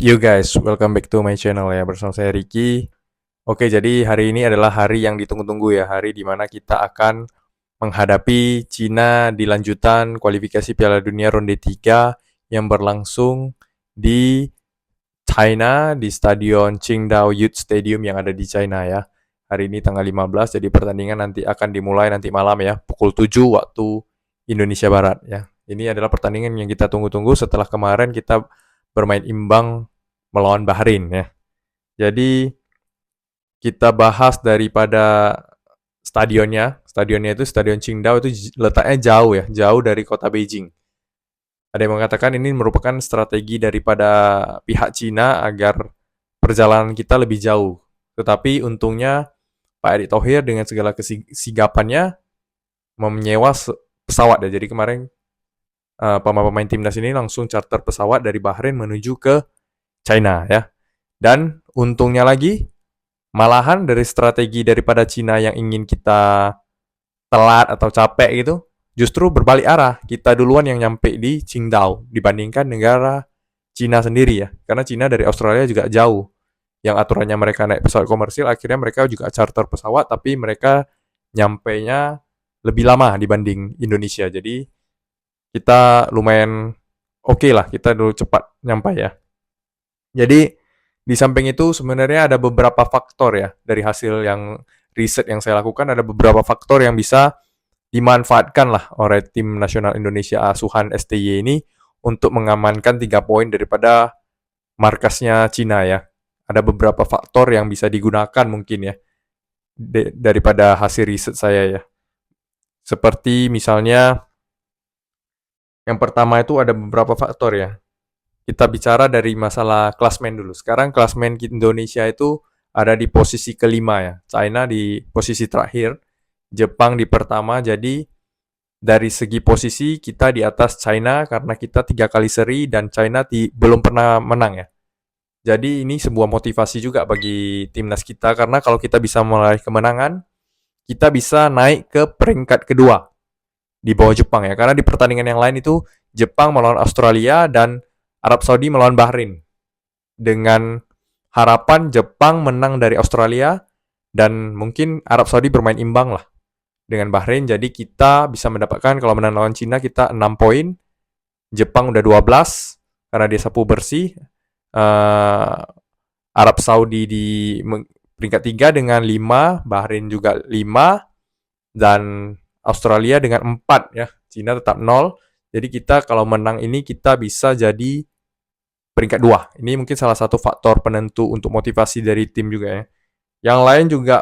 You guys, welcome back to my channel ya, bersama saya Ricky. Oke, jadi hari ini adalah hari yang ditunggu-tunggu ya, hari dimana kita akan menghadapi Cina di lanjutan kualifikasi Piala Dunia ronde 3 yang berlangsung di China, di Stadion Qingdao Youth Stadium yang ada di China ya. Hari ini tanggal 15, jadi pertandingan nanti akan dimulai nanti malam ya, pukul 7 waktu Indonesia Barat ya. Ini adalah pertandingan yang kita tunggu-tunggu setelah kemarin kita bermain imbang melawan Bahrain ya. Jadi kita bahas daripada stadionnya. Stadionnya itu Stadion Qingdao itu letaknya jauh ya, jauh dari kota Beijing. Ada yang mengatakan ini merupakan strategi daripada pihak Cina agar perjalanan kita lebih jauh. Tetapi untungnya Pak Erick Thohir dengan segala kesigapannya menyewa pesawat ya. Jadi kemarin pemain-pemain timnas ini langsung charter pesawat dari Bahrain menuju ke China ya. Dan untungnya lagi, malahan dari strategi daripada Cina yang ingin kita telat atau capek gitu, justru berbalik arah. Kita duluan yang nyampe di Qingdao dibandingkan negara Cina sendiri ya. Karena Cina dari Australia juga jauh. Yang aturannya mereka naik pesawat komersil, akhirnya mereka juga charter pesawat, tapi mereka nyampe-nya lebih lama dibanding Indonesia. Jadi kita lumayan oke lah, kita dulu cepat nyampe ya. Jadi di samping itu sebenarnya ada beberapa faktor ya dari hasil yang riset yang saya lakukan, ada beberapa faktor yang bisa dimanfaatkan lah oleh tim nasional Indonesia asuhan STY ini untuk mengamankan 3 poin daripada markasnya Cina ya. Ada beberapa faktor yang bisa digunakan mungkin ya daripada hasil riset saya ya. Seperti misalnya yang pertama itu ada beberapa faktor ya. Kita bicara dari masalah klasmen dulu. Sekarang klasmen Indonesia itu ada di posisi kelima ya. China di posisi terakhir, Jepang di pertama. Jadi dari segi posisi kita di atas China karena kita 3 kali seri dan China belum pernah menang ya. Jadi ini sebuah motivasi juga bagi timnas kita karena kalau kita bisa meraih kemenangan, kita bisa naik ke peringkat kedua di bawah Jepang ya. Karena di pertandingan yang lain itu Jepang melawan Australia dan Arab Saudi melawan Bahrain. Dengan harapan Jepang menang dari Australia dan mungkin Arab Saudi bermain imbang lah dengan Bahrain. Jadi kita bisa mendapatkan kalau menang lawan Cina kita 6 poin. Jepang udah 12 karena dia sapu bersih. Arab Saudi di peringkat 3 dengan 5, Bahrain juga 5 dan Australia dengan 4 ya. Cina tetap 0. Jadi kita kalau menang ini kita bisa jadi peringkat 2. Ini mungkin salah satu faktor penentu untuk motivasi dari tim juga ya. Yang lain juga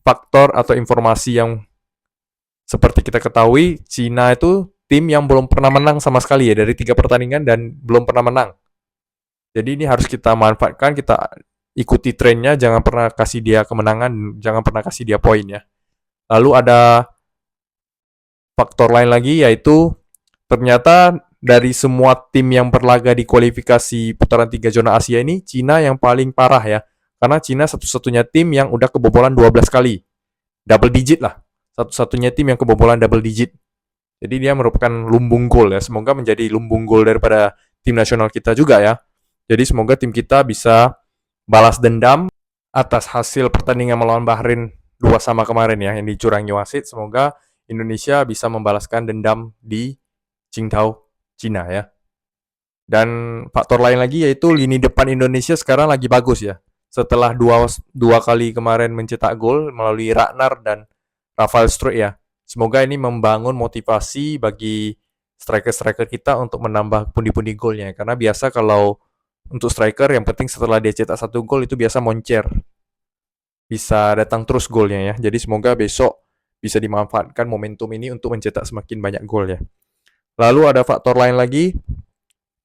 faktor atau informasi yang seperti kita ketahui, Cina itu tim yang belum pernah menang sama sekali ya dari 3 pertandingan dan belum pernah menang. Jadi ini harus kita manfaatkan, kita ikuti trennya, jangan pernah kasih dia kemenangan, jangan pernah kasih dia poin ya. Lalu ada faktor lain lagi yaitu ternyata dari semua tim yang berlaga di kualifikasi putaran 3 zona Asia ini, Cina yang paling parah ya. Karena Cina satu-satunya tim yang udah kebobolan 12 kali. Double digit lah. Satu-satunya tim yang kebobolan double digit. Jadi dia merupakan lumbung gol ya. Semoga menjadi lumbung gol daripada tim nasional kita juga ya. Jadi semoga tim kita bisa balas dendam atas hasil pertandingan melawan Bahrain 2-2 kemarin ya yang dicurangi wasit. Semoga Indonesia bisa membalaskan dendam di Qingdao, Cina ya. Dan faktor lain lagi yaitu lini depan Indonesia sekarang lagi bagus ya. Setelah dua kali kemarin mencetak gol melalui Ragnar dan Rafael Struijk ya. Semoga ini membangun motivasi bagi striker-striker kita untuk menambah pundi-pundi golnya. Karena biasa kalau untuk striker yang penting setelah dia cetak 1 gol itu biasa moncer. Bisa datang terus golnya ya. Jadi semoga besok bisa dimanfaatkan momentum ini untuk mencetak semakin banyak gol ya. Lalu ada faktor lain lagi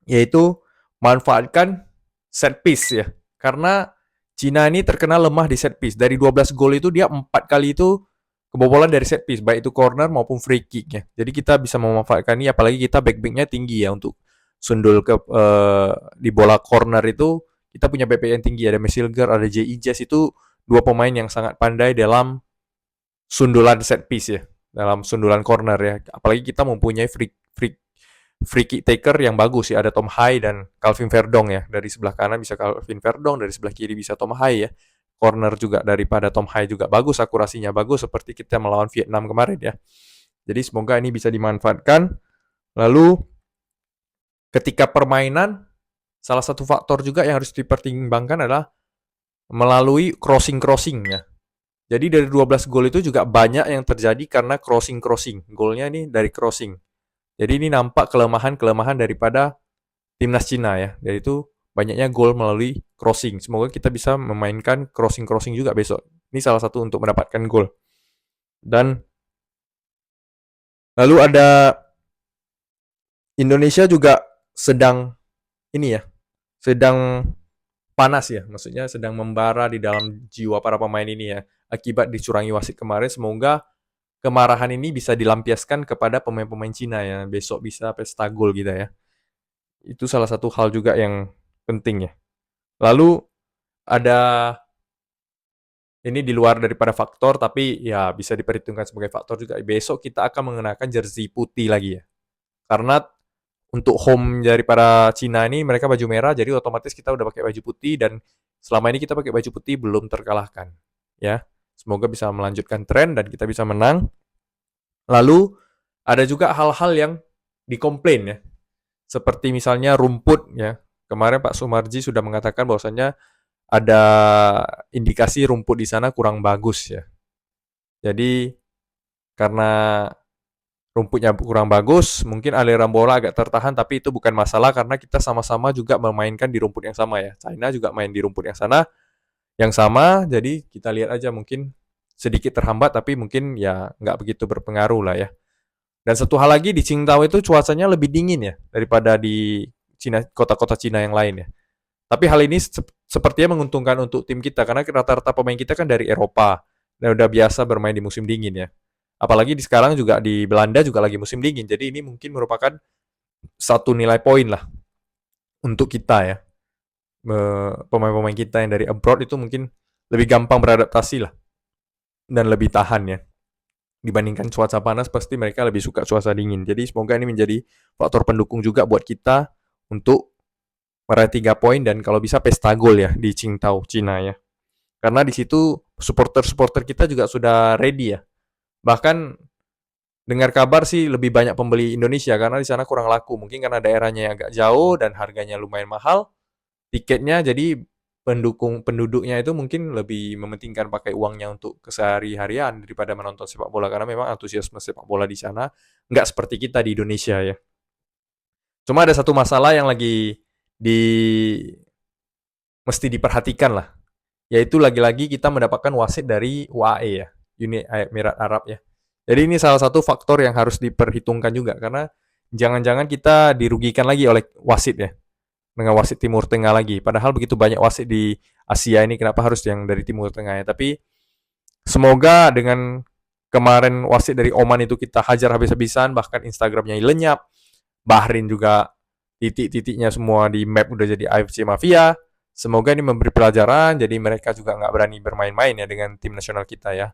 yaitu manfaatkan set piece ya. Karena Cina ini terkenal lemah di set piece. Dari 12 gol itu dia 4 kali itu kebobolan dari set piece, baik itu corner maupun free kick ya. Jadi kita bisa memanfaatkan ini, apalagi kita back-backnya tinggi ya untuk sundul ke di bola corner itu kita punya back yang tinggi, ada Mesilger, ada J.I. Jazz, itu 2 pemain yang sangat pandai dalam sundulan set piece ya, dalam sundulan corner ya. Apalagi kita mempunyai free free kick taker yang bagus ya. Ada Tom Hai dan Calvin Verdong ya. Dari sebelah kanan bisa Calvin Verdong, dari sebelah kiri bisa Tom Hai ya. Corner juga daripada Tom Hai juga bagus, akurasinya bagus seperti kita melawan Vietnam kemarin ya. Jadi semoga ini bisa dimanfaatkan. Lalu ketika permainan, salah satu faktor juga yang harus dipertimbangkan adalah melalui crossing-crossingnya. Jadi dari 12 gol itu juga banyak yang terjadi karena crossing-crossing. Golnya ini dari crossing. Jadi ini nampak kelemahan-kelemahan daripada timnas Cina ya. Jadi itu banyaknya gol melalui crossing. Semoga kita bisa memainkan crossing-crossing juga besok. Ini salah satu untuk mendapatkan gol. Dan lalu ada Indonesia juga sedang ini ya, sedang panas ya, maksudnya sedang membara di dalam jiwa para pemain ini ya, akibat dicurangi wasit kemarin. Semoga kemarahan ini bisa dilampiaskan kepada pemain-pemain Cina ya, besok bisa pesta gol kita ya. Itu salah satu hal juga yang penting ya. Lalu ada ini di luar daripada faktor, tapi ya bisa diperhitungkan sebagai faktor juga. Besok kita akan mengenakan jersey putih lagi ya. Karena untuk home daripada Cina ini mereka baju merah, jadi otomatis kita udah pakai baju putih dan selama ini kita pakai baju putih belum terkalahkan. Ya, semoga bisa melanjutkan tren dan kita bisa menang. Lalu ada juga hal-hal yang dikomplain ya, seperti misalnya rumput ya. Kemarin Pak Sumarji sudah mengatakan bahwasannya ada indikasi rumput di sana kurang bagus ya. Jadi karena rumputnya kurang bagus, mungkin aliran bola agak tertahan, tapi itu bukan masalah karena kita sama-sama juga memainkan di rumput yang sama ya. China juga main di rumput yang sama, jadi kita lihat aja mungkin sedikit terhambat, tapi mungkin ya nggak begitu berpengaruh lah ya. Dan satu hal lagi di Qingdao itu cuacanya lebih dingin ya daripada di Cina, kota-kota Cina yang lain ya. Tapi hal ini sepertinya menguntungkan untuk tim kita karena rata-rata pemain kita kan dari Eropa dan udah biasa bermain di musim dingin ya. Apalagi di sekarang juga di Belanda juga lagi musim dingin. Jadi ini mungkin merupakan satu nilai poin lah untuk kita ya. Pemain-pemain kita yang dari abroad itu mungkin lebih gampang beradaptasi lah dan lebih tahan ya. Dibandingkan cuaca panas pasti mereka lebih suka cuaca dingin. Jadi semoga ini menjadi faktor pendukung juga buat kita untuk meraih 3 poin dan kalau bisa pesta gol ya di Qingdao, Cina ya. Karena di situ supporter-supporter kita juga sudah ready ya. Bahkan dengar kabar sih lebih banyak pembeli Indonesia karena di sana kurang laku. Mungkin karena daerahnya agak jauh dan harganya lumayan mahal. Tiketnya jadi penduduknya itu mungkin lebih mementingkan pakai uangnya untuk kesehari-harian daripada menonton sepak bola karena memang antusiasme sepak bola di sana nggak seperti kita di Indonesia ya. Cuma ada satu masalah yang lagi di mesti diperhatikan lah, yaitu lagi-lagi kita mendapatkan wasit dari UAE ya, Uni Emirat Arab ya. Jadi ini salah satu faktor yang harus diperhitungkan juga karena jangan-jangan kita dirugikan lagi oleh wasit ya, dengan wasit Timur Tengah lagi. Padahal begitu banyak wasit di Asia ini, kenapa harus yang dari Timur Tengah ya? Tapi semoga dengan kemarin wasit dari Oman itu kita hajar habis-habisan, bahkan Instagramnya lenyap, Bahrain juga titik-titiknya semua di map udah jadi AFC Mafia. Semoga ini memberi pelajaran, jadi mereka juga nggak berani bermain-main ya dengan tim nasional kita ya.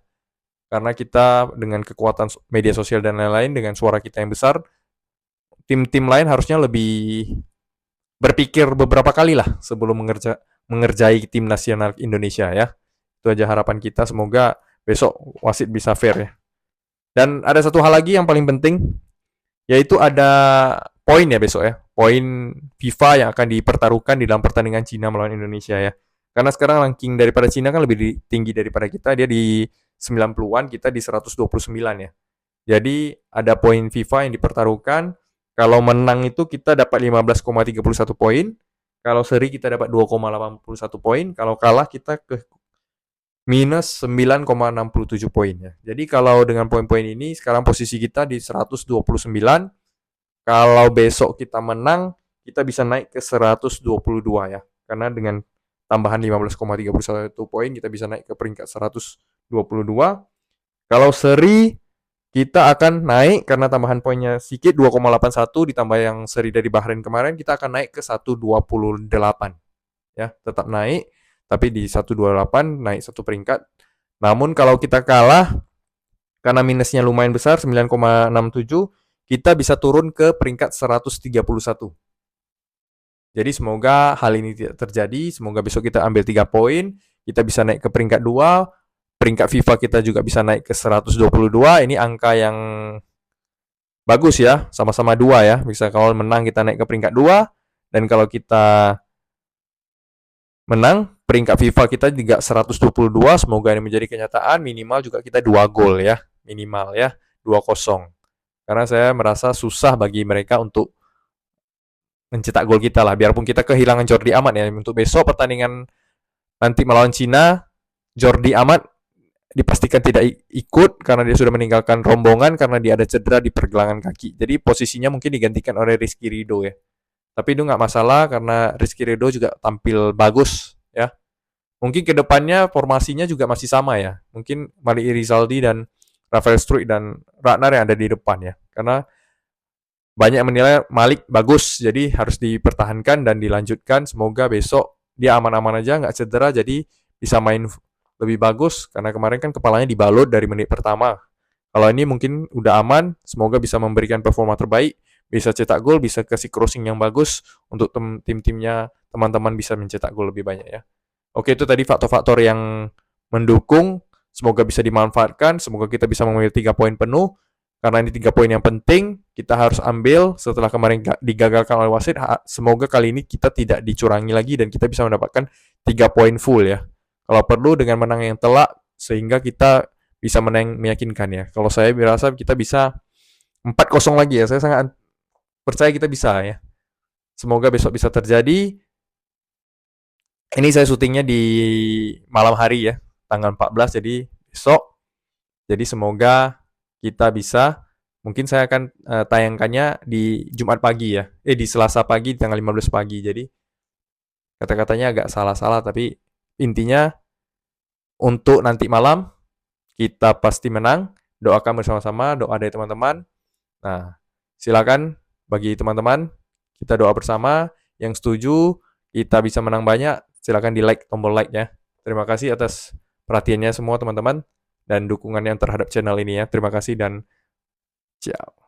Karena kita dengan kekuatan media sosial dan lain-lain, dengan suara kita yang besar, tim-tim lain harusnya lebih berpikir beberapa kali lah sebelum mengerjai tim nasional Indonesia ya. Itu aja harapan kita, semoga besok wasit bisa fair ya. Dan ada satu hal lagi yang paling penting, yaitu ada poin ya besok ya. Poin FIFA yang akan dipertaruhkan di dalam pertandingan Cina melawan Indonesia ya. Karena sekarang ranking daripada Cina kan lebih tinggi daripada kita, dia di 90-an, kita di 129 ya. Jadi ada poin FIFA yang dipertaruhkan. Kalau menang itu kita dapat 15,31 poin. Kalau seri kita dapat 2,81 poin. Kalau kalah kita ke minus 9,67 poin ya. Jadi kalau dengan poin-poin ini sekarang posisi kita di 129. Kalau besok kita menang, kita bisa naik ke 122 ya. Karena dengan tambahan 15,31 poin kita bisa naik ke peringkat 122. Kalau seri kita akan naik karena tambahan poinnya sedikit 2,81 ditambah yang seri dari Bahrain kemarin, kita akan naik ke 128 ya, tetap naik tapi di 128 naik satu peringkat. Namun kalau kita kalah karena minusnya lumayan besar 9,67, kita bisa turun ke peringkat 131. Jadi semoga hal ini tidak terjadi, semoga besok kita ambil 3 poin, kita bisa naik ke peringkat 2, peringkat FIFA kita juga bisa naik ke 122. Ini angka yang bagus ya, sama-sama 2 ya. Bisa kalau menang kita naik ke peringkat 2, dan kalau kita menang peringkat FIFA kita juga 122. Semoga ini menjadi kenyataan, minimal juga kita 2 gol ya, minimal ya, 2-0. Karena saya merasa susah bagi mereka untuk mencetak gol kita lah. Biarpun kita kehilangan Jordi Amat ya, untuk besok pertandingan nanti melawan Cina, Jordi Amat dipastikan tidak ikut karena dia sudah meninggalkan rombongan karena dia ada cedera di pergelangan kaki. Jadi posisinya mungkin digantikan oleh Rizky Ridho ya. Tapi itu nggak masalah karena Rizky Ridho juga tampil bagus ya. Mungkin kedepannya formasinya juga masih sama ya. Mungkin Malik Rizaldi dan Rafael Struijk dan Ragnar yang ada di depan ya. Karena banyak yang menilai Malik bagus, jadi harus dipertahankan dan dilanjutkan. Semoga besok dia aman-aman aja, nggak cedera, jadi bisa main lebih bagus. Karena kemarin kan kepalanya dibalut dari menit pertama. Kalau ini mungkin udah aman, semoga bisa memberikan performa terbaik, bisa cetak gol, bisa kasih crossing yang bagus untuk tim-timnya, teman-teman bisa mencetak gol lebih banyak ya. Oke, itu tadi faktor-faktor yang mendukung. Semoga bisa dimanfaatkan. Semoga kita bisa mengambil 3 poin penuh. Karena ini 3 poin yang penting, kita harus ambil setelah kemarin digagalkan oleh wasit. Semoga kali ini kita tidak dicurangi lagi dan kita bisa mendapatkan 3 poin full ya. Kalau perlu dengan menang yang telak, sehingga kita bisa menang meyakinkan ya. Kalau saya merasa kita bisa 4-0 lagi ya. Saya sangat percaya kita bisa ya. Semoga besok bisa terjadi. Ini saya syutingnya di malam hari ya, tanggal 14, jadi besok. Jadi semoga kita bisa, mungkin saya akan tayangkannya di Jumat pagi ya, di Selasa pagi tanggal 15 pagi. Jadi kata-katanya agak salah-salah, tapi intinya untuk nanti malam kita pasti menang. Doakan bersama-sama, doa dari teman-teman. Nah, silakan bagi teman-teman, kita doa bersama. Yang setuju kita bisa menang banyak, silakan di like, tombol like ya. Terima kasih atas perhatiannya semua teman-teman dan dukungannya terhadap channel ini ya. Terima kasih dan ciao.